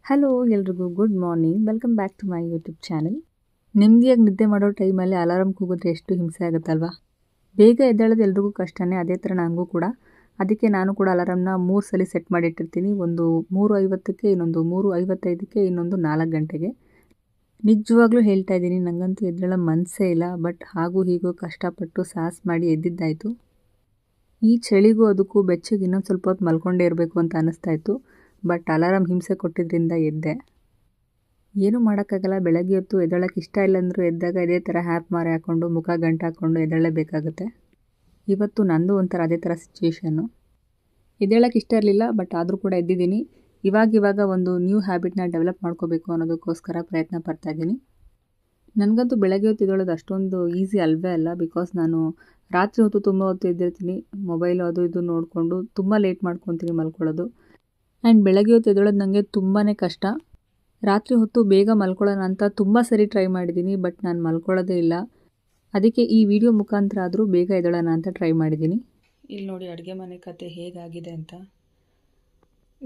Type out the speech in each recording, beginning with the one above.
Hello ಎಲ್ರಿಗೂ good morning. Welcome back to my YouTube channel. ನೆಮ್ಮದಿಯಾಗಿ ನಿದ್ದೆ ಮಾಡೋ ಟೈಮಲ್ಲಿ ಅಲಾರಾಮ್ ಕೂಗಿದ್ರೆ ಎಷ್ಟು ಹಿಂಸೆ ಆಗುತ್ತಲ್ವಾ. ಬೇಗ ಎದ್ದೇಳೋದು ಎಲ್ರಿಗೂ ಕಷ್ಟನೇ, ಅದೇ ಥರ ನನಗೂ ಕೂಡ. ಅದಕ್ಕೆ ನಾನು ಕೂಡ ಅಲಾರಾಮ್ನ 3 ಸಲ ಸೆಟ್ ಮಾಡಿಟ್ಟಿರ್ತೀನಿ. ಒಂದು 3:50ಕ್ಕೆ, ಇನ್ನೊಂದು 3:55ಕ್ಕೆ, ಇನ್ನೊಂದು 4 ಗಂಟೆಗೆ. ನಿಜವಾಗ್ಲೂ ಹೇಳ್ತಾ ಇದ್ದೀನಿ, ನನಗಂತೂ ಎದ್ದೇಳೋ ಮನಸ್ಸೇ ಇಲ್ಲ. ಬಟ್ ಹಾಗೂ ಹೀಗೂ ಕಷ್ಟಪಟ್ಟು ಸಾಹಸ ಮಾಡಿ ಎದ್ದಿದ್ದಾಯಿತು. ಈ ಚಳಿಗೂ ಅದಕ್ಕೂ ಬೆಚ್ಚಗೆ ಇನ್ನೊಂದು ಸ್ವಲ್ಪ ಹೊತ್ತು ಮಲ್ಕೊಂಡೇ ಇರಬೇಕು ಅಂತ ಅನ್ನಿಸ್ತಾ ಇತ್ತು. ಬಟ್ ಅಲಾರಾಮ್ ಹಿಂಸೆ ಕೊಟ್ಟಿದ್ದರಿಂದ ಎದ್ದೆ. ಏನೂ ಮಾಡೋಕ್ಕಾಗಲ್ಲ. ಬೆಳಗ್ಗೆ ಹೊತ್ತು ಎದ್ದೇಳೋಕ್ಕೆ ಇಷ್ಟ ಇಲ್ಲ ಅಂದರೂ ಎದ್ದಾಗ ಇದೇ ಥರ ಹ್ಯಾಪ್ ಮಾರೆ ಹಾಕ್ಕೊಂಡು ಮುಖ ಗಂಟು ಹಾಕ್ಕೊಂಡು ಎದ್ದೇಳಲೇಬೇಕಾಗುತ್ತೆ. ಇವತ್ತು ನಂದು ಒಂಥರ ಅದೇ ಥರ ಸಿಚುವೇಶನ್ನು. ಎದ್ದೇಳೋಕ್ಕೆ ಇಷ್ಟ ಇರಲಿಲ್ಲ, ಬಟ್ ಆದರೂ ಕೂಡ ಎದ್ದಿದ್ದೀನಿ. ಇವಾಗ ಒಂದು ನ್ಯೂ ಹ್ಯಾಬಿಟ್ನ ಡೆವಲಪ್ ಮಾಡ್ಕೋಬೇಕು ಅನ್ನೋದಕ್ಕೋಸ್ಕರ ಪ್ರಯತ್ನ ಪಡ್ತಾಯಿದ್ದೀನಿ. ನನಗಂತೂ ಬೆಳಗ್ಗೆ ಹೊತ್ತು ಎದ್ದೇಳೋದು ಅಷ್ಟೊಂದು ಈಸಿ ಅಲ್ವೇ ಅಲ್ಲ. ಬಿಕಾಸ್ ನಾನು ರಾತ್ರಿ ಹೊತ್ತು ತುಂಬ ಹೊತ್ತು ಎದ್ದಿರ್ತೀನಿ. ಮೊಬೈಲು ಅದು ಇದು ನೋಡಿಕೊಂಡು ತುಂಬ ಲೇಟ್ ಮಾಡ್ಕೊತೀನಿ ಮಲ್ಕೊಳ್ಳೋದು. ಆ್ಯಂಡ್ ಬೆಳಗ್ಗೆ ಹೊತ್ತು ಎದ್ದೇಳೋದು ನನಗೆ ತುಂಬಾ ಕಷ್ಟ. ರಾತ್ರಿ ಹೊತ್ತು ಬೇಗ ಮಲ್ಕೊಳ್ಳೋಣ ಅಂತ ತುಂಬ ಸರಿ ಟ್ರೈ ಮಾಡಿದ್ದೀನಿ, ಬಟ್ ನಾನು ಮಲ್ಕೊಳ್ಳೋದೇ ಇಲ್ಲ. ಅದಕ್ಕೆ ಈ ವಿಡಿಯೋ ಮುಖಾಂತರ ಆದರೂ ಬೇಗ ಎದ್ದೇಳೋಣ ಅಂತ ಟ್ರೈ ಮಾಡಿದ್ದೀನಿ. ಇಲ್ಲಿ ನೋಡಿ ಅಡುಗೆ ಮನೆ ಕತೆ ಹೇಗಾಗಿದೆ ಅಂತ.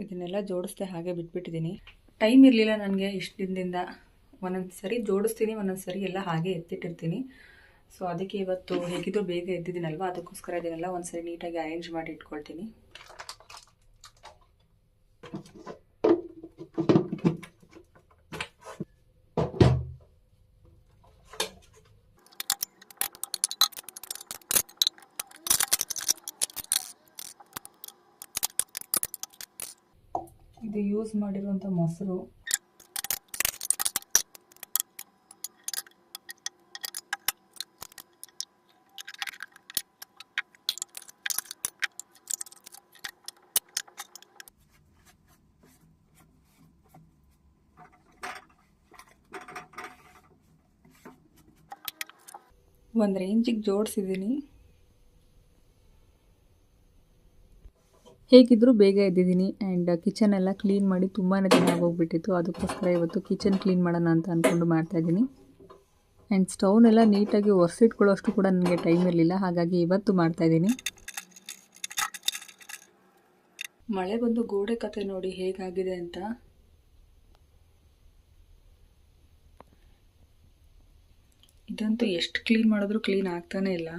ಇದನ್ನೆಲ್ಲ ಜೋಡಿಸ್ದೆ ಹಾಗೆ ಬಿಟ್ಬಿಟ್ಟಿದ್ದೀನಿ. ಟೈಮ್ ಇರಲಿಲ್ಲ ನನಗೆ ಇಷ್ಟು ದಿನದಿಂದ. ಒಂದೊಂದು ಸರಿ ಜೋಡಿಸ್ತೀನಿ, ಒಂದೊಂದು ಸರಿ ಎಲ್ಲ ಹಾಗೆ ಎತ್ತಿಟ್ಟಿರ್ತೀನಿ. ಸೊ ಅದಕ್ಕೆ ಇವತ್ತು ಹೇಗಿದ್ರು ಬೇಗ ಎದ್ದಿದ್ದೀನಲ್ವ, ಅದಕ್ಕೋಸ್ಕರ ಇದನ್ನೆಲ್ಲ ಒಂದು ಸರಿ ನೀಟಾಗಿ ಅರೇಂಜ್ ಮಾಡಿ ಇಟ್ಕೊಳ್ತೀನಿ. ಇದು ಯೂಸ್ ಮಾಡಿರುವಂಥ ಮೊಸರು, ಒಂದು ರೇಂಜಿಗೆ ಜೋಡಿಸಿದ್ದೀನಿ. ಹೇಗಿದ್ದರೂ ಬೇಗ ಎದ್ದಿದ್ದೀನಿ. ಆ್ಯಂಡ್ ಕಿಚನ್ ಎಲ್ಲ ಕ್ಲೀನ್ ಮಾಡಿ ತುಂಬಾ ದಿನ ಆಗೋಗ್ಬಿಟ್ಟಿತ್ತು. ಅದಕ್ಕೋಸ್ಕರ ಇವತ್ತು ಕಿಚನ್ ಕ್ಲೀನ್ ಮಾಡೋಣ ಅಂತ ಅಂದ್ಕೊಂಡು ಮಾಡ್ತಾಯಿದ್ದೀನಿ. ಆ್ಯಂಡ್ ಸ್ಟವ್ನೆಲ್ಲ ನೀಟಾಗಿ ಒರೆಸಿಟ್ಕೊಳ್ಳೋಷ್ಟು ಕೂಡ ನನಗೆ ಟೈಮ್ ಇರಲಿಲ್ಲ, ಹಾಗಾಗಿ ಇವತ್ತು ಮಾಡ್ತಾಯಿದ್ದೀನಿ. ಮಳೆ ಬಂದು ಗೋಡೆ ಕತೆ ನೋಡಿ ಹೇಗಾಗಿದೆ ಅಂತ. ಇದಂತೂ ಎಷ್ಟು ಕ್ಲೀನ್ ಮಾಡಿದ್ರೂ ಕ್ಲೀನ್ ಆಗ್ತಾನೇ ಇಲ್ಲ.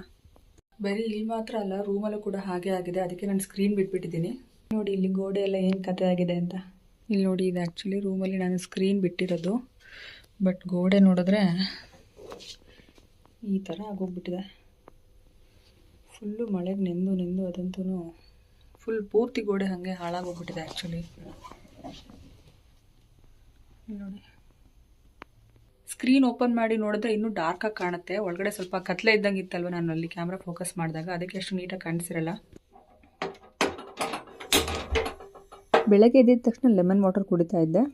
ಬರೀ ಇಲ್ಲಿ ಮಾತ್ರ ಅಲ್ಲ, ರೂಮಲ್ಲೂ ಕೂಡ ಹಾಗೆ ಆಗಿದೆ. ಅದಕ್ಕೆ ನಾನು ಸ್ಕ್ರೀನ್ ಬಿಟ್ಬಿಟ್ಟಿದ್ದೀನಿ. ನೋಡಿ ಇಲ್ಲಿ ಗೋಡೆ ಎಲ್ಲ ಏನು ಕತೆ ಆಗಿದೆ ಅಂತ. ಇಲ್ಲಿ ನೋಡಿ, ಇದು ಆ್ಯಕ್ಚುಲಿ ರೂಮಲ್ಲಿ ನಾನು ಸ್ಕ್ರೀನ್ ಬಿಟ್ಟಿರೋದು. ಬಟ್ ಗೋಡೆ ನೋಡಿದ್ರೆ ಈ ಥರ ಆಗೋಗ್ಬಿಟ್ಟಿದೆ. ಫುಲ್ಲು ಮಳೆಗೆ ನೆಂದು ಅದಂತೂ ಫುಲ್ ಪೂರ್ತಿ ಗೋಡೆ ಹಾಗೆ ಹಾಳಾಗೋಗ್ಬಿಟ್ಟಿದೆ ಆ್ಯಕ್ಚುಲಿ. ನೋಡಿ, ಸ್ಕ್ರೀನ್ ಓಪನ್ ಮಾಡಿ ನೋಡಿದ್ರೆ ಇನ್ನೂ ಡಾರ್ಕಾಗಿ ಕಾಣುತ್ತೆ. ಒಳಗಡೆ ಸ್ವಲ್ಪ ಕತ್ಲೆ ಇದ್ದಂಗೆ ಇತ್ತಲ್ವ ನಾನು ಅಲ್ಲಿ ಕ್ಯಾಮ್ರಾ ಫೋಕಸ್ ಮಾಡಿದಾಗ, ಅದಕ್ಕೆ ಅಷ್ಟು ನೀಟಾಗಿ ಕಾಣಿಸಿರಲ್ಲ. ಬೆಳಗ್ಗೆ ಎದ್ದಿದ ತಕ್ಷಣ ಲೆಮನ್ ವಾಟರ್ ಕುಡಿತಾ ಇದ್ದೆ.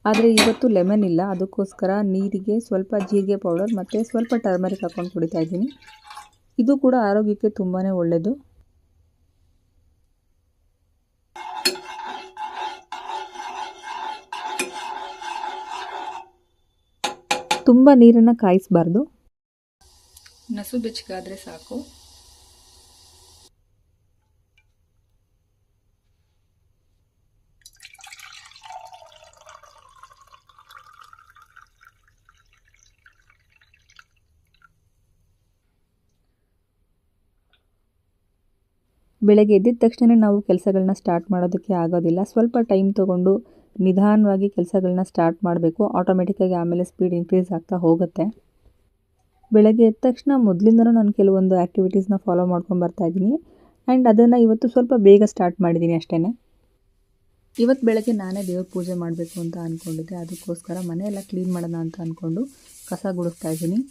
ಆದರೆ ಇವತ್ತು ಲೆಮನ್ ಇಲ್ಲ, ಅದಕ್ಕೋಸ್ಕರ ನೀರಿಗೆ ಸ್ವಲ್ಪ ಜೀರಿಗೆ ಪೌಡರ್ ಮತ್ತು ಸ್ವಲ್ಪ ಟರ್ಮರಿಕ್ ಹಾಕ್ಕೊಂಡು ಕುಡಿತಾ ಇದ್ದೀನಿ. ಇದು ಕೂಡ ಆರೋಗ್ಯಕ್ಕೆ ತುಂಬಾ ಒಳ್ಳೆಯದು. ತುಂಬ ನೀರನ್ನು ಕಾಯಿಸಬಾರ್ದು, ನಸು ಬೆಚ್ಚಗಾದರೆ ಸಾಕು. ಬೆಳಗ್ಗೆ ಎದ್ದಿದ ತಕ್ಷಣ ನಾವು ಕೆಲಸಗಳನ್ನ ಸ್ಟಾರ್ಟ್ ಮಾಡೋದಕ್ಕೆ ಆಗೋದಿಲ್ಲ. ಸ್ವಲ್ಪ ಟೈಮ್ ತೊಗೊಂಡು ನಿಧಾನವಾಗಿ ಕೆಲಸಗಳನ್ನ ಸ್ಟಾರ್ಟ್ ಮಾಡಬೇಕು. ಆಟೋಮೆಟಿಕ್ಕಾಗಿ ಆಮೇಲೆ ಸ್ಪೀಡ್ ಇನ್ಕ್ರೀಸ್ ಆಗ್ತಾ ಹೋಗುತ್ತೆ. ಬೆಳಗ್ಗೆ ಎದ್ದ ತಕ್ಷಣ ಮೊದಲಿಂದನೂ ನಾನು ಕೆಲವೊಂದು ಆ್ಯಕ್ಟಿವಿಟೀಸ್ನ ಫಾಲೋ ಮಾಡ್ಕೊಂಡು ಬರ್ತಾಯಿದ್ದೀನಿ. ಆ್ಯಂಡ್ ಅದನ್ನು ಇವತ್ತು ಸ್ವಲ್ಪ ಬೇಗ ಸ್ಟಾರ್ಟ್ ಮಾಡಿದ್ದೀನಿ ಅಷ್ಟೇ. ಇವತ್ತು ಬೆಳಗ್ಗೆ ನಾನೇ ದೇವ್ರ ಪೂಜೆ ಮಾಡಬೇಕು ಅಂತ ಅಂದ್ಕೊಂಡಿದ್ದೆ. ಅದಕ್ಕೋಸ್ಕರ ಮನೆಯೆಲ್ಲ ಕ್ಲೀನ್ ಮಾಡೋಣ ಅಂತ ಅಂದ್ಕೊಂಡು ಕಸ ಗುಡಿಸ್ತಾ ಇದ್ದೀನಿ.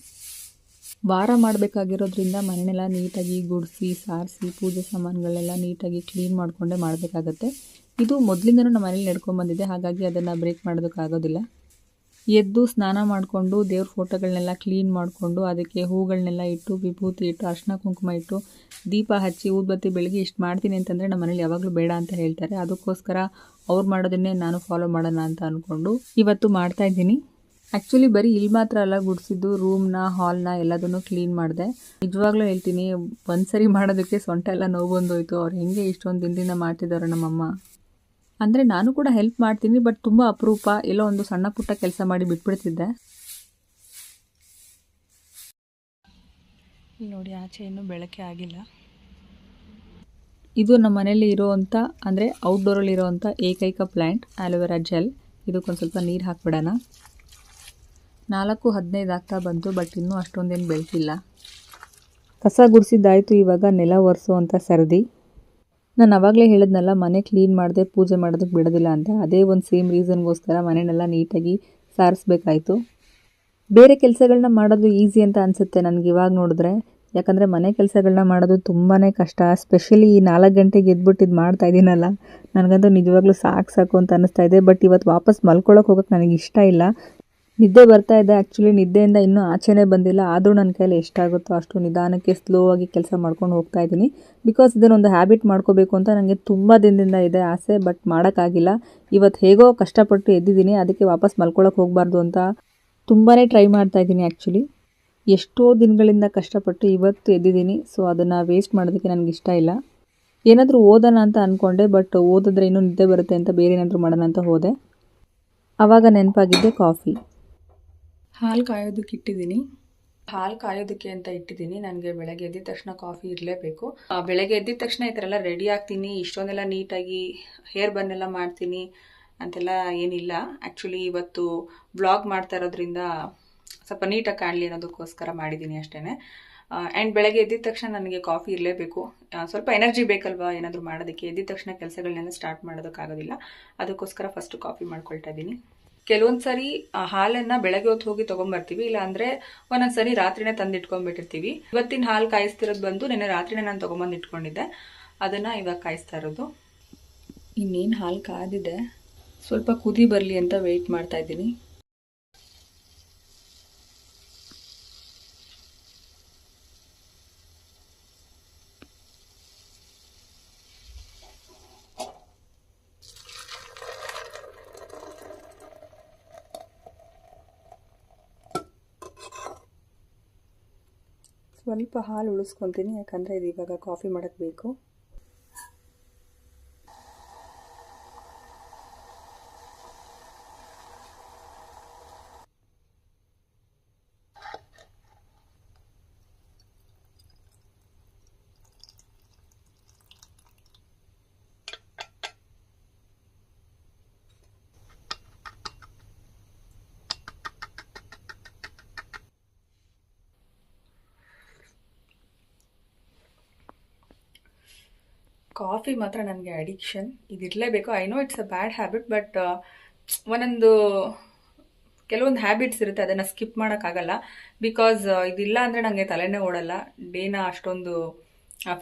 ವಾರ ಮಾಡಬೇಕಾಗಿರೋದ್ರಿಂದ ಮನೆಯೆಲ್ಲ ನೀಟಾಗಿ ಗುಡಿಸಿ ಸಾರಿಸಿ ಪೂಜೆ ಸಾಮಾನುಗಳೆಲ್ಲ ನೀಟಾಗಿ ಕ್ಲೀನ್ ಮಾಡಿಕೊಂಡೇ ಮಾಡಬೇಕಾಗತ್ತೆ. ಇದು ಮೊದಲಿಂದನೂ ನಮ್ಮ ಮನೇಲಿ ನಡ್ಕೊಂಡ್ಬಂದಿದೆ, ಹಾಗಾಗಿ ಅದನ್ನು ಬ್ರೇಕ್ ಮಾಡೋದಕ್ಕಾಗೋದಿಲ್ಲ. ಎದ್ದು ಸ್ನಾನ ಮಾಡಿಕೊಂಡು ದೇವ್ರ ಫೋಟೋಗಳನ್ನೆಲ್ಲ ಕ್ಲೀನ್ ಮಾಡಿಕೊಂಡು ಅದಕ್ಕೆ ಹೂಗಳನ್ನೆಲ್ಲ ಇಟ್ಟು, ವಿಭೂತಿ ಇಟ್ಟು, ಅರ್ಶಿನ ಕುಂಕುಮ ಇಟ್ಟು, ದೀಪ ಹಚ್ಚಿ, ಊದ್ಬತ್ತಿ ಬೆಳಗ್ಗೆ ಇಷ್ಟು ಮಾಡ್ತೀನಿ ಅಂತಂದರೆ ನಮ್ಮ ಮನೇಲಿ ಯಾವಾಗಲೂ ಬೇಡ ಅಂತ ಹೇಳ್ತಾರೆ. ಅದಕ್ಕೋಸ್ಕರ ಅವ್ರು ಮಾಡೋದನ್ನೇ ನಾನು ಫಾಲೋ ಮಾಡೋಣ ಅಂತ ಅಂದ್ಕೊಂಡು ಇವತ್ತು ಮಾಡ್ತಾಯಿದ್ದೀನಿ. ಆ್ಯಕ್ಚುಲಿ ಬರೀ ಇಲ್ಲಿ ಮಾತ್ರ ಅಲ್ಲ ಗುಡಿಸಿದ್ದು, ರೂಮ್ನ, ಹಾಲ್ನ ಎಲ್ಲದನ್ನು ಕ್ಲೀನ್ ಮಾಡಿದೆ. ನಿಜವಾಗ್ಲೂ ಹೇಳ್ತೀನಿ, ಒಂದು ಸರಿ ಮಾಡೋದಕ್ಕೆ ಸೊಂಟ ಎಲ್ಲ ನೋವು ಬಂದೋಯ್ತು. ಅವ್ರು ಹೆಂಗೆ ಇಷ್ಟೊಂದು ದಿನದಿಂದ ಮಾಡ್ತಿದ್ದಾರೆ ನಮ್ಮಮ್ಮ. ಅಂದರೆ ನಾನು ಕೂಡ ಹೆಲ್ಪ್ ಮಾಡ್ತೀನಿ, ಬಟ್ ತುಂಬ ಅಪರೂಪ, ಎಲ್ಲೋ ಒಂದು ಸಣ್ಣ ಪುಟ್ಟ ಕೆಲಸ ಮಾಡಿ ಬಿಟ್ಬಿಡ್ತಿದ್ದೆ. ನೋಡಿ, ಆಚೆ ಇನ್ನೂ ಬೆಳಕೆ ಆಗಿಲ್ಲ. ಇದು ನಮ್ಮ ಮನೆಯಲ್ಲಿ ಇರೋವಂಥ, ಅಂದರೆ ಔಟ್ಡೋರಲ್ಲಿ ಇರೋವಂಥ ಏಕೈಕ ಪ್ಲ್ಯಾಂಟ್ ಆಲೋವೆರಾ ಜೆಲ್. ಇದಕ್ಕೊಂದು ಸ್ವಲ್ಪ ನೀರು ಹಾಕ್ಬಿಡೋಣ. 4:15 ಆಗ್ತಾ ಬಂತು, ಬಟ್ ಇನ್ನೂ ಅಷ್ಟೊಂದೇನು ಬೆಳೆಸಿಲ್ಲ. ಕಸ ಗುಡಿಸಿದ್ದಾಯಿತು, ಇವಾಗ ನೆಲ ಒರೆಸೋ ಸರದಿ. ನಾನು ಆವಾಗಲೇ ಹೇಳಿದ್ನಲ್ಲ, ಮನೆ ಕ್ಲೀನ್ ಮಾಡದೆ ಪೂಜೆ ಮಾಡೋದಕ್ಕೆ ಬಿಡೋದಿಲ್ಲ ಅಂತ. ಅದೇ ಒಂದು ಸೇಮ್ ರೀಸನ್ಗೋಸ್ಕರ ಮನೆಯನ್ನೆಲ್ಲ ನೀಟಾಗಿ ಸಾರಿಸ್ಬೇಕಾಯಿತು. ಬೇರೆ ಕೆಲಸಗಳನ್ನ ಮಾಡೋದು ಈಸಿ ಅಂತ ಅನಿಸುತ್ತೆ ನನಗೆ ಇವಾಗ ನೋಡಿದ್ರೆ. ಯಾಕಂದರೆ ಮನೆ ಕೆಲಸಗಳನ್ನ ಮಾಡೋದು ತುಂಬಾ ಕಷ್ಟ. ಸ್ಪೆಷಲಿ ಈ 4 ಗಂಟೆಗೆ ಎದ್ಬಿಟ್ಟು ಇದು ಮಾಡ್ತಾ ಇದ್ದೀನಲ್ಲ, ನನಗಂತೂ ನಿಜವಾಗ್ಲೂ ಸಾಕು ಅಂತ ಅನ್ನಿಸ್ತಾ ಇದೆ. ಬಟ್ ಇವತ್ತು ವಾಪಸ್ ಮಲ್ಕೊಳ್ಳೋಕೆ ಹೋಗೋಕ್ಕೆ ನನಗೆ ಇಷ್ಟ ಇಲ್ಲ. ನಿದ್ದೆ ಬರ್ತಾ ಇದೆ. ಆ್ಯಕ್ಚುಲಿ ನಿದ್ದೆಯಿಂದ ಇನ್ನೂ ಆಚೆನೇ ಬಂದಿಲ್ಲ. ಆದರೂ ನನ್ನ ಕೈಯಲ್ಲಿ ಎಷ್ಟಾಗುತ್ತೋ ಅಷ್ಟು ನಿಧಾನಕ್ಕೆ ಸ್ಲೋ ಆಗಿ ಕೆಲಸ ಮಾಡ್ಕೊಂಡು ಹೋಗ್ತಾ ಇದ್ದೀನಿ. ಬಿಕಾಸ್ ಇದನ್ನೊಂದು ಹ್ಯಾಬಿಟ್ ಮಾಡ್ಕೋಬೇಕು ಅಂತ ನನಗೆ ತುಂಬ ದಿನದಿಂದ ಇದೆ ಆಸೆ, ಬಟ್ ಮಾಡೋಕ್ಕಾಗಿಲ್ಲ. ಇವತ್ತು ಹೇಗೋ ಕಷ್ಟಪಟ್ಟು ಎದ್ದಿದ್ದೀನಿ, ಅದಕ್ಕೆ ವಾಪಸ್ ಮಲ್ಕೊಳ್ಳೋಕೆ ಹೋಗಬಾರ್ದು ಅಂತ ತುಂಬಾ ಟ್ರೈ ಮಾಡ್ತಾ ಇದ್ದೀನಿ. ಆ್ಯಕ್ಚುಲಿ ಎಷ್ಟೋ ದಿನಗಳಿಂದ ಕಷ್ಟಪಟ್ಟು ಇವತ್ತು ಎದ್ದಿದ್ದೀನಿ. ಸೊ ಅದನ್ನು ವೇಸ್ಟ್ ಮಾಡೋದಕ್ಕೆ ನನಗೆ ಇಷ್ಟ ಇಲ್ಲ. ಏನಾದರೂ ಓದೋಣ ಅಂತ ಅಂದ್ಕೊಂಡೆ, ಬಟ್ ಓದಿದ್ರೆ ಇನ್ನೂ ನಿದ್ದೆ ಬರುತ್ತೆ ಅಂತ ಬೇರೆ ಏನಾದರೂ ಮಾಡೋಣ ಅಂತ ಹೋದೆ. ಆವಾಗ ನೆನಪಾಗಿದ್ದೆ ಕಾಫಿ. ಹಾಲು ಕಾಯೋದಕ್ಕೆ ಇಟ್ಟಿದ್ದೀನಿ. ಹಾಲು ಕಾಯೋದಕ್ಕೆ ಅಂತ ಇಟ್ಟಿದ್ದೀನಿ. ನನಗೆ ಬೆಳಗ್ಗೆ ಎದ್ದಿದ ತಕ್ಷಣ ಕಾಫಿ ಇರಲೇಬೇಕು. ಬೆಳಗ್ಗೆ ಎದ್ದಿದ ತಕ್ಷಣ ಈ ಥರ ಎಲ್ಲ ರೆಡಿ ಆಗ್ತೀನಿ, ಇಷ್ಟೊಂದೆಲ್ಲ ನೀಟಾಗಿ ಹೇರ್ ಬನ್ನೆಲ್ಲ ಮಾಡ್ತೀನಿ ಅಂತೆಲ್ಲ ಏನಿಲ್ಲ. ಆ್ಯಕ್ಚುಲಿ ಇವತ್ತು ವ್ಲಾಗ್ ಮಾಡ್ತಾ ಇರೋದ್ರಿಂದ ಸ್ವಲ್ಪ ನೀಟಾಗಿ ಕಾಣಲಿ ಅನ್ನೋದಕ್ಕೋಸ್ಕರ ಮಾಡಿದ್ದೀನಿ ಅಷ್ಟೇ. ಆ್ಯಂಡ್ ಬೆಳಗ್ಗೆ ಎದ್ದಿದ ತಕ್ಷಣ ನನಗೆ ಕಾಫಿ ಇರಲೇಬೇಕು. ಸ್ವಲ್ಪ ಎನರ್ಜಿ ಬೇಕಲ್ವಾ ಏನಾದರೂ ಮಾಡೋದಕ್ಕೆ. ಎದ್ದಿದ ತಕ್ಷಣ ಕೆಲಸಗಳನ್ನೆಲ್ಲ ಸ್ಟಾರ್ಟ್ ಮಾಡೋದಕ್ಕಾಗೋದಿಲ್ಲ. ಅದಕ್ಕೋಸ್ಕರ ಫಸ್ಟು ಕಾಫಿ ಮಾಡ್ಕೊಳ್ತಾ ಇದ್ದೀನಿ. ಕೆಲವೊಂದು ಸರಿ ಹಾಲನ್ನು ಬೆಳಗ್ಗೆ ಹೊತ್ತು ಹೋಗಿ ತೊಗೊಂಬರ್ತೀವಿ, ಇಲ್ಲ ಅಂದರೆ ಒಂದೊಂದು ಸರಿ ರಾತ್ರಿನೇ ತಂದು ಇಟ್ಕೊಂಡ್ಬಿಟ್ಟಿರ್ತೀವಿ. ಇವತ್ತಿನ ಹಾಲು ಕಾಯಿಸ್ತಿರೋದು ಬಂದು ನೆನ್ನೆ ರಾತ್ರಿನೇ ನಾನು ತೊಗೊಂಬಂದು ಇಟ್ಕೊಂಡಿದ್ದೆ, ಅದನ್ನು ಇವಾಗ ಕಾಯಿಸ್ತಾ ಇರೋದು. ಇನ್ನೇನು ಹಾಲು ಕಾದಿದೆ, ಸ್ವಲ್ಪ ಕುದಿ ಬರಲಿ ಅಂತ ವೆಯ್ಟ್ ಮಾಡ್ತಾ ಇದ್ದೀನಿ. ಸ್ವಲ್ಪ ಹಾಲು ಉಳಿಸ್ಕೊತೀನಿ, ಯಾಕಂದರೆ ಇದು ಇವಾಗ ಕಾಫಿ ಮಾಡೋಕ್ಕೆ ಬೇಕು. ಕಾಫಿ ಮಾತ್ರ ನನಗೆ ಅಡಿಕ್ಷನ್, ಇದಿರಲೇಬೇಕು. I know it's a bad habit, but ಕೆಲವೊಂದು ಹ್ಯಾಬಿಟ್ಸ್ ಇರುತ್ತೆ, ಅದನ್ನು ಸ್ಕಿಪ್ ಮಾಡೋಕ್ಕಾಗಲ್ಲ. ಬಿಕಾಸ್ ಇದಿಲ್ಲ ಅಂದರೆ ನನಗೆ ತಲೆನೇ ಓಡಲ್ಲ, ಡೇನ ಅಷ್ಟೊಂದು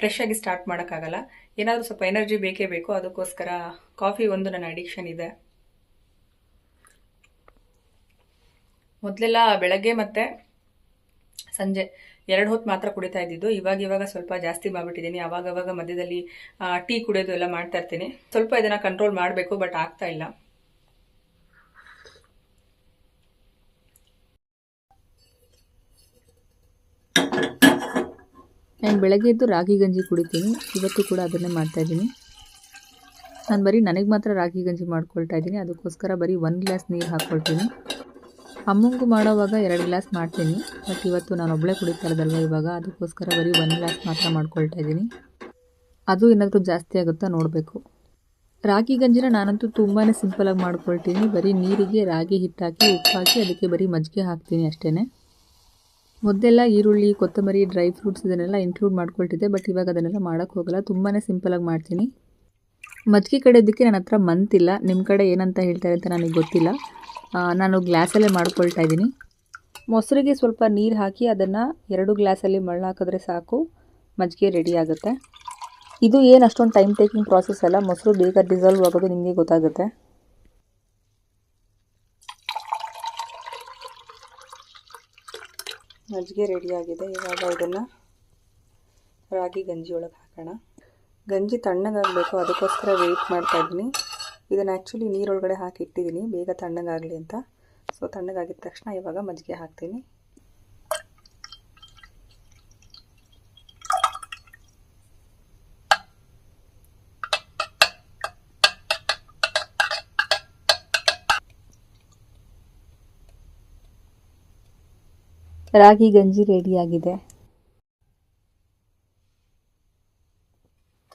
ಫ್ರೆಶ್ ಆಗಿ ಸ್ಟಾರ್ಟ್ ಮಾಡೋಕ್ಕಾಗಲ್ಲ. ಏನಾದರೂ ಸ್ವಲ್ಪ ಎನರ್ಜಿ ಬೇಕೇ ಬೇಕು. ಅದಕ್ಕೋಸ್ಕರ ಕಾಫಿ ಒಂದು ನನ್ನ ಅಡಿಕ್ಷನ್ ಇದೆ. ಮೊದಲೆಲ್ಲ ಬೆಳಗ್ಗೆ ಮತ್ತು ಸಂಜೆ 2 ಹೊತ್ತು ಮಾತ್ರ ಕುಡಿತಾ ಇದ್ದಿದ್ದು. ಇವಾಗ ಸ್ವಲ್ಪ ಜಾಸ್ತಿ ಮಾಡಿಬಿಟ್ಟಿದ್ದೀನಿ. ಅವಾಗವಾಗ ಮಧ್ಯದಲ್ಲಿ ಟೀ ಕುಡಿಯೋದು ಎಲ್ಲ ಮಾಡ್ತಾ ಇರ್ತೀನಿ. ಸ್ವಲ್ಪ ಇದನ್ನು ಕಂಟ್ರೋಲ್ ಮಾಡಬೇಕು, ಬಟ್ ಆಗ್ತಾ ಇಲ್ಲ. ನಾನು ಬೆಳಗ್ಗೆ ಎದ್ದು ರಾಗಿ ಗಂಜಿ ಕುಡಿತೀನಿ. ಇವತ್ತು ಕೂಡ ಅದನ್ನೇ ಮಾಡ್ತಾ ಇದ್ದೀನಿ. ನಾನು ಬರೀ ನನಗೆ ಮಾತ್ರ ರಾಗಿ ಗಂಜಿ ಮಾಡ್ಕೊಳ್ತಾ ಇದ್ದೀನಿ. ಅದಕ್ಕೋಸ್ಕರ ಬರೀ 1 ಗ್ಲಾಸ್ ನೀರು ಹಾಕ್ಕೊಳ್ತೀನಿ. ಅಮ್ಮಂಗೂ ಮಾಡೋವಾಗ 2 ಗ್ಲಾಸ್ ಮಾಡ್ತೀನಿ, ಬಟ್ ಇವತ್ತು ನಾನು ಒಬ್ಬಳೇ ಕುಡಿತಾ ಇರೋದಲ್ವ ಇವಾಗ, ಅದಕ್ಕೋಸ್ಕರ ಬರೀ 1 ಗ್ಲಾಸ್ ಮಾತ್ರ ಮಾಡ್ಕೊಳ್ತಾ ಇದ್ದೀನಿ. ಅದು ಏನಾದರೂ ಜಾಸ್ತಿ ಆಗುತ್ತಾ ನೋಡಬೇಕು. ರಾಗಿ ಗಂಜಿನ ನಾನಂತೂ ತುಂಬಾ ಸಿಂಪಲಾಗಿ ಮಾಡ್ಕೊಳ್ತೀನಿ. ಬರೀ ನೀರಿಗೆ ರಾಗಿ ಹಿಟ್ಟು ಹಾಕಿ ಉಪ್ಪು ಹಾಕಿ ಅದಕ್ಕೆ ಬರೀ ಮಜ್ಜಿಗೆ ಹಾಕ್ತೀನಿ ಅಷ್ಟೇ. ಮೊದಲೆಲ್ಲ ಈರುಳ್ಳಿ, ಕೊತ್ತಂಬರಿ, ಡ್ರೈ ಫ್ರೂಟ್ಸ್ ಇದನ್ನೆಲ್ಲ ಇನ್ಕ್ಲೂಡ್ ಮಾಡ್ಕೊಳ್ತಿದ್ದೆ, ಬಟ್ ಇವಾಗ ಅದನ್ನೆಲ್ಲ ಮಾಡೋಕ್ಕೆ ಹೋಗಲ್ಲ. ತುಂಬಾ ಸಿಂಪಲಾಗಿ ಮಾಡ್ತೀನಿ. ಮಜ್ಜಿಗೆ ಕಡೆಯೋದಕ್ಕೆ ನನ್ನ ಹತ್ರ ಮಂತಿಲ್ಲ. ನಿಮ್ಮ ಕಡೆ ಏನಂತ ಹೇಳ್ತಾರೆ ಅಂತ ನನಗೆ ಗೊತ್ತಿಲ್ಲ. ನಾನು ಗ್ಲಾಸಲ್ಲೇ ಮಾಡ್ಕೊಳ್ತಾ ಇದ್ದೀನಿ. ಮೊಸರಿಗೆ ಸ್ವಲ್ಪ ನೀರು ಹಾಕಿ ಅದನ್ನು 2 ಗ್ಲಾಸಲ್ಲಿ ಮಳ್ಳು ಹಾಕಿದ್ರೆ ಸಾಕು, ಮಜ್ಜಿಗೆ ರೆಡಿ ಆಗುತ್ತೆ. ಇದು ಏನು ಅಷ್ಟೊಂದು ಟೈಮ್ ಟೇಕಿಂಗ್ ಪ್ರಾಸೆಸ್ ಅಲ್ಲ. ಮೊಸರು ಬೇಗ ಡಿಸಾಲ್ವ್ ಆಗೋದು ನಿಮಗೆ ಗೊತ್ತಾಗುತ್ತೆ. ಮಜ್ಜಿಗೆ ರೆಡಿ ಆಗಿದೆ. ಇವಾಗ ಇದನ್ನು ರಾಗಿ ಗಂಜಿ ಒಳಗೆ ಹಾಕೋಣ. ಗಂಜಿ ತಣ್ಣಗಾಗಬೇಕು, ಅದಕ್ಕೋಸ್ಕರ ವೆಯ್ಟ್ ಮಾಡ್ತಾ ಇದ್ದೀನಿ. ಇದನ್ನು ಆ್ಯಕ್ಚುಲಿ ನೀರೊಳಗಡೆ ಹಾಕಿ ಇಟ್ಟಿದ್ದೀನಿ ಬೇಗ ತಣ್ಣಗಾಗಲಿ ಅಂತ. ಸೊ ತಣ್ಣಗಾಗಿದ ತಕ್ಷಣ ಇವಾಗ ಮಜ್ಜಿಗೆ ಹಾಕ್ತೀನಿ. ರಾಗಿ ಗಂಜಿ ರೆಡಿಯಾಗಿದೆ.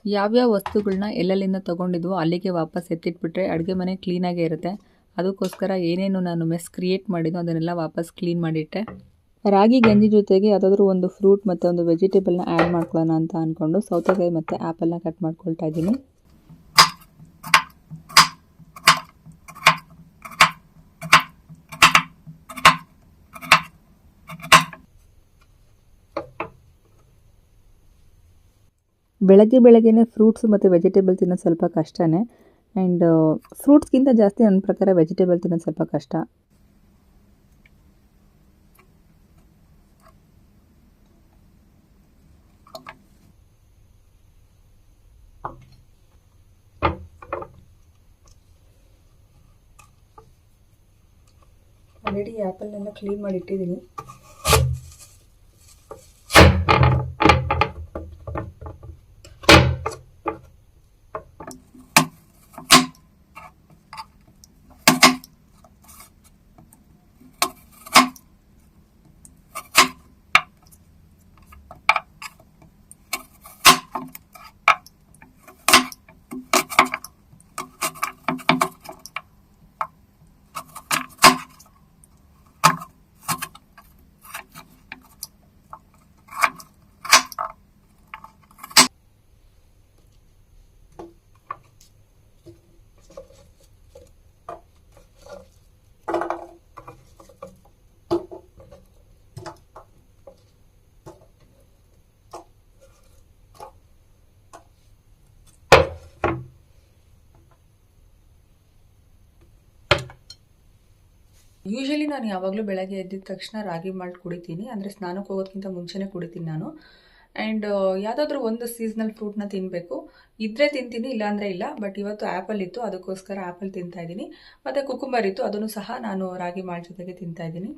ಯಾವ್ಯಾವ ವಸ್ತುಗಳನ್ನ ಎಲ್ಲೆಲ್ಲಿಂದ ತೊಗೊಂಡಿದ್ವೋ ಅಲ್ಲಿಗೆ ವಾಪಸ್ ಎತ್ತಿಟ್ಬಿಟ್ರೆ ಅಡುಗೆ ಮನೆ ಕ್ಲೀನಾಗೇ ಇರುತ್ತೆ. ಅದಕ್ಕೋಸ್ಕರ ಏನೇನು ನಾನು ಮೆಸ್ ಕ್ರಿಯೇಟ್ ಮಾಡಿದ್ನೋ ಅದನ್ನೆಲ್ಲ ವಾಪಸ್ ಕ್ಲೀನ್ ಮಾಡಿಟ್ಟೆ. ರಾಗಿ ಗಂಜಿ ಜೊತೆಗೆ ಯಾವುದಾದ್ರೂ ಒಂದು ಫ್ರೂಟ್ ಮತ್ತು ಒಂದು ವೆಜಿಟೇಬಲ್ನ ಆ್ಯಡ್ ಮಾಡ್ಕೊಳ್ಳೋಣ ಅಂತ ಅಂದ್ಕೊಂಡು ಸೌತೆಕಾಯಿ ಮತ್ತು ಆ್ಯಪಲ್ನ ಕಟ್ ಮಾಡ್ಕೊಳ್ತಾ ಇದ್ದೀನಿ. ಬೆಳಗ್ಗೆನೇ ಫ್ರೂಟ್ಸ್ ಮತ್ತು ವೆಜಿಟೇಬಲ್ ತಿನ್ನೋದು ಸ್ವಲ್ಪ ಕಷ್ಟನೇ. ಆ್ಯಂಡ್ ಫ್ರೂಟ್ಸ್ಗಿಂತ ಜಾಸ್ತಿ ನನ್ನ ಪ್ರಕಾರ ವೆಜಿಟೇಬಲ್ ತಿನ್ನೋದು ಸ್ವಲ್ಪ ಕಷ್ಟ. ಆಲ್ರೆಡಿ ಆ್ಯಪಲ್ನೆಲ್ಲ ಕ್ಲೀನ್ ಮಾಡಿ ಇಟ್ಟಿದ್ದೀನಿ. ಯೂಶಲಿ ನಾನು ಯಾವಾಗಲೂ ಬೆಳಗ್ಗೆ ಎದ್ದಿದ ತಕ್ಷಣ ರಾಗಿ ಮಾಲ್ಟ್ ಕುಡಿತೀನಿ. ಅಂದರೆ ಸ್ನಾನಕ್ಕೆ ಹೋಗೋದಕ್ಕಿಂತ ಮುಂಚೆನೇ ಕುಡಿತೀನಿ ನಾನು. ಆ್ಯಂಡ್ ಯಾವುದಾದ್ರೂ ಒಂದು ಸೀಸ್ನಲ್ ಫ್ರೂಟ್ನ ತಿನ್ನಬೇಕು. ಇದ್ದರೆ ತಿಂತೀನಿ, ಇಲ್ಲಾಂದರೆ ಇಲ್ಲ. ಬಟ್ ಇವತ್ತು ಆ್ಯಪಲ್ ಇತ್ತು, ಅದಕ್ಕೋಸ್ಕರ ಆ್ಯಪಲ್ ತಿಂತಾಯಿದ್ದೀನಿ. ಮತ್ತು ಕುಕುಂಬರ್ ಇತ್ತು, ಅದನ್ನು ಸಹ ನಾನು ರಾಗಿ ಮಾಲ್ಟ್ ಜೊತೆಗೆ ತಿಂತಾಯಿದ್ದೀನಿ.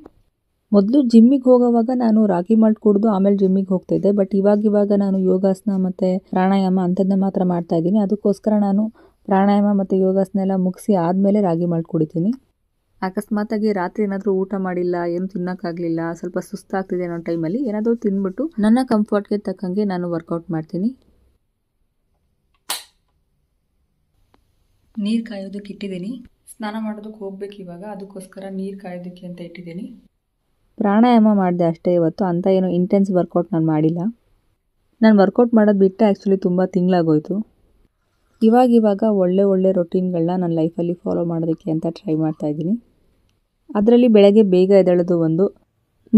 ಮೊದಲು ಜಿಮ್ಮಿಗೆ ಹೋಗೋವಾಗ ನಾನು ರಾಗಿ ಮಾಲ್ಟ್ ಕುಡಿದು ಆಮೇಲೆ ಜಿಮ್ಮಿಗೆ ಹೋಗ್ತಾಯಿದ್ದೆ. ಬಟ್ ಇವಾಗ ನಾನು ಯೋಗಾಸನ ಮತ್ತು ಪ್ರಾಣಾಯಾಮ ಅಂಥದ್ದನ್ನ ಮಾತ್ರ ಮಾಡ್ತಾಯಿದ್ದೀನಿ. ಅದಕ್ಕೋಸ್ಕರ ನಾನು ಪ್ರಾಣಾಯಾಮ ಮತ್ತು ಯೋಗಾಸನ ಎಲ್ಲ ಮುಗಿಸಿ ಆದಮೇಲೆ ರಾಗಿ ಮಾಲ್ಟ್ ಕುಡಿತೀನಿ. ಅಕಸ್ಮಾತಾಗಿ ರಾತ್ರಿ ಏನಾದರೂ ಊಟ ಮಾಡಿಲ್ಲ, ಏನು ತಿನ್ನೋಕ್ಕಾಗಲಿಲ್ಲ, ಸ್ವಲ್ಪ ಸುಸ್ತಾಗ್ತಿದೆ ಅನ್ನೋ ಟೈಮಲ್ಲಿ ಏನಾದರೂ ತಿಂದ್ಬಿಟ್ಟು ನನ್ನ ಕಂಫರ್ಟ್ಗೆ ತಕ್ಕಂಗೆ ನಾನು ವರ್ಕೌಟ್ ಮಾಡ್ತೀನಿ. ನೀರು ಕಾಯೋದಕ್ಕೆ ಇಟ್ಟಿದ್ದೀನಿ. ಸ್ನಾನ ಮಾಡೋದಕ್ಕೆ ಹೋಗ್ಬೇಕು ಇವಾಗ, ಅದಕ್ಕೋಸ್ಕರ ನೀರು ಕಾಯೋದಕ್ಕೆ ಅಂತ ಇಟ್ಟಿದ್ದೀನಿ. ಪ್ರಾಣಾಯಾಮ ಮಾಡಿದೆ ಅಷ್ಟೇ ಇವತ್ತು, ಅಂತ ಏನು ಇಂಟೆನ್ಸ್ ವರ್ಕೌಟ್ ನಾನು ಮಾಡಿಲ್ಲ. ನಾನು ವರ್ಕೌಟ್ ಮಾಡೋದು ಬಿಟ್ಟು ಆ್ಯಕ್ಚುಲಿ ತುಂಬ ತಿಂಗಳಾಗೋಯ್ತು. ಇವಾಗ ಒಳ್ಳೆ ರೊಟೀನ್ಗಳನ್ನ ನನ್ನ ಲೈಫಲ್ಲಿ ಫಾಲೋ ಮಾಡೋದಕ್ಕೆ ಅಂತ ಟ್ರೈ ಮಾಡ್ತಾಯಿದ್ದೀನಿ. ಅದರಲ್ಲಿ ಬೆಳಗ್ಗೆ ಬೇಗ ಎದ್ದೇಳೋದು ಒಂದು.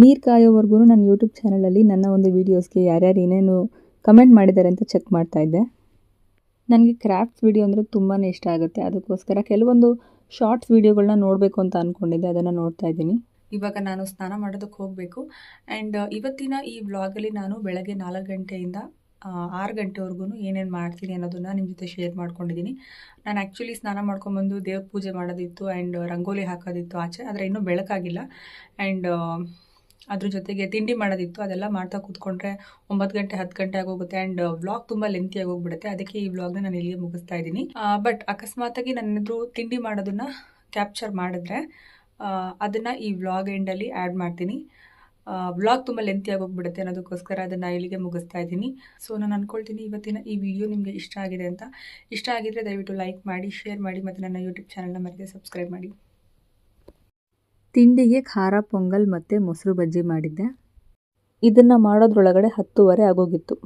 ನೀರು ಕಾಯೋವರೆಗೂ ನನ್ನ ಯೂಟ್ಯೂಬ್ ಚಾನಲಲ್ಲಿ ನನ್ನ ಒಂದು ವೀಡಿಯೋಸ್ಗೆ ಯಾರ್ಯಾರು ಏನೇನು ಕಮೆಂಟ್ ಮಾಡಿದ್ದಾರೆ ಅಂತ ಚೆಕ್ ಮಾಡ್ತಾಯಿದ್ದೆ. ನನಗೆ ಕ್ರಾಫ್ಟ್ಸ್ ವೀಡಿಯೋ ಅಂದರೆ ತುಂಬಾ ಇಷ್ಟ ಆಗುತ್ತೆ. ಅದಕ್ಕೋಸ್ಕರ ಕೆಲವೊಂದು ಶಾರ್ಟ್ಸ್ ವೀಡಿಯೋಗಳನ್ನ ನೋಡಬೇಕು ಅಂತ ಅಂದ್ಕೊಂಡಿದ್ದೆ, ಅದನ್ನು ನೋಡ್ತಾ ಇದ್ದೀನಿ. ಇವಾಗ ನಾನು ಸ್ನಾನ ಮಾಡೋದಕ್ಕೆ ಹೋಗಬೇಕು. ಆ್ಯಂಡ್ ಇವತ್ತಿನ ಈ ವ್ಲಾಗಲ್ಲಿ ನಾನು ಬೆಳಗ್ಗೆ 4 ಗಂಟೆಯಿಂದ 6 ಗಂಟೆವರೆಗೂ ಏನೇನು ಮಾಡ್ತೀನಿ ಅನ್ನೋದನ್ನು ನಿಮ್ಮ ಜೊತೆ ಶೇರ್ ಮಾಡ್ಕೊಂಡಿದ್ದೀನಿ. ನಾನು ಆ್ಯಕ್ಚುಲಿ ಸ್ನಾನ ಮಾಡ್ಕೊಂಬಂದು ದೇವ್ರ ಪೂಜೆ ಮಾಡೋದಿತ್ತು ಆ್ಯಂಡ್ ರಂಗೋಲಿ ಹಾಕೋದಿತ್ತು ಆಚೆ, ಆದರೆ ಇನ್ನೂ ಬೆಳಕಾಗಿಲ್ಲ. ಆ್ಯಂಡ್ ಅದ್ರ ಜೊತೆಗೆ ತಿಂಡಿ ಮಾಡೋದಿತ್ತು. ಅದೆಲ್ಲ ಮಾಡ್ತಾ ಕೂತ್ಕೊಂಡ್ರೆ 9 ಗಂಟೆ 10 ಗಂಟೆ ಆಗೋಗುತ್ತೆ. ಆ್ಯಂಡ್ ವ್ಲಾಗ್ ತುಂಬ ಲೆಂತಿಯಾಗಿ ಹೋಗ್ಬಿಡುತ್ತೆ. ಅದಕ್ಕೆ ಈ ವ್ಲಾಗ್ನ ನಾನು ಇಲ್ಲಿಗೆ ಮುಗಿಸ್ತಾ ಇದ್ದೀನಿ. ಬಟ್ ಅಕಸ್ಮಾತಾಗಿ ನನ್ನೇನಾದರೂ ತಿಂಡಿ ಮಾಡೋದನ್ನು ಕ್ಯಾಪ್ಚರ್ ಮಾಡಿದ್ರೆ ಅದನ್ನು ಈ ವ್ಲಾಗ್ ಎಂಡಲ್ಲಿ ಆ್ಯಡ್ ಮಾಡ್ತೀನಿ. ವ್ಲಾಗ್ ತುಂಬ ಲೆಂತಿಯಾಗಿ ಹೋಗ್ಬಿಡುತ್ತೆ ಅನ್ನೋದಕ್ಕೋಸ್ಕರ ಅದನ್ನು ಇಲ್ಲಿಗೆ ಮುಗಿಸ್ತಾ ಇದ್ದೀನಿ. ಸೊ ನಾನು ಅಂದ್ಕೊಳ್ತೀನಿ ಇವತ್ತಿನ ಈ ವಿಡಿಯೋ ನಿಮಗೆ ಇಷ್ಟ ಆಗಿದೆ ಅಂತ. ಇಷ್ಟ ಆಗಿದ್ರೆ ದಯವಿಟ್ಟು ಲೈಕ್ ಮಾಡಿ, ಶೇರ್ ಮಾಡಿ ಮತ್ತು ನನ್ನ ಯೂಟ್ಯೂಬ್ ಚಾನಲ್ನ ಮರೆಯದೆ ಸಬ್ಸ್ಕ್ರೈಬ್ ಮಾಡಿ. ತಿಂಡಿಗೆ ಖಾರ ಪೊಂಗಲ್ ಮತ್ತು ಮೊಸರು ಬಜ್ಜಿ ಮಾಡಿದ್ದೆ. ಇದನ್ನು ಮಾಡೋದ್ರೊಳಗಡೆ 10:30 ಆಗೋಗಿತ್ತು.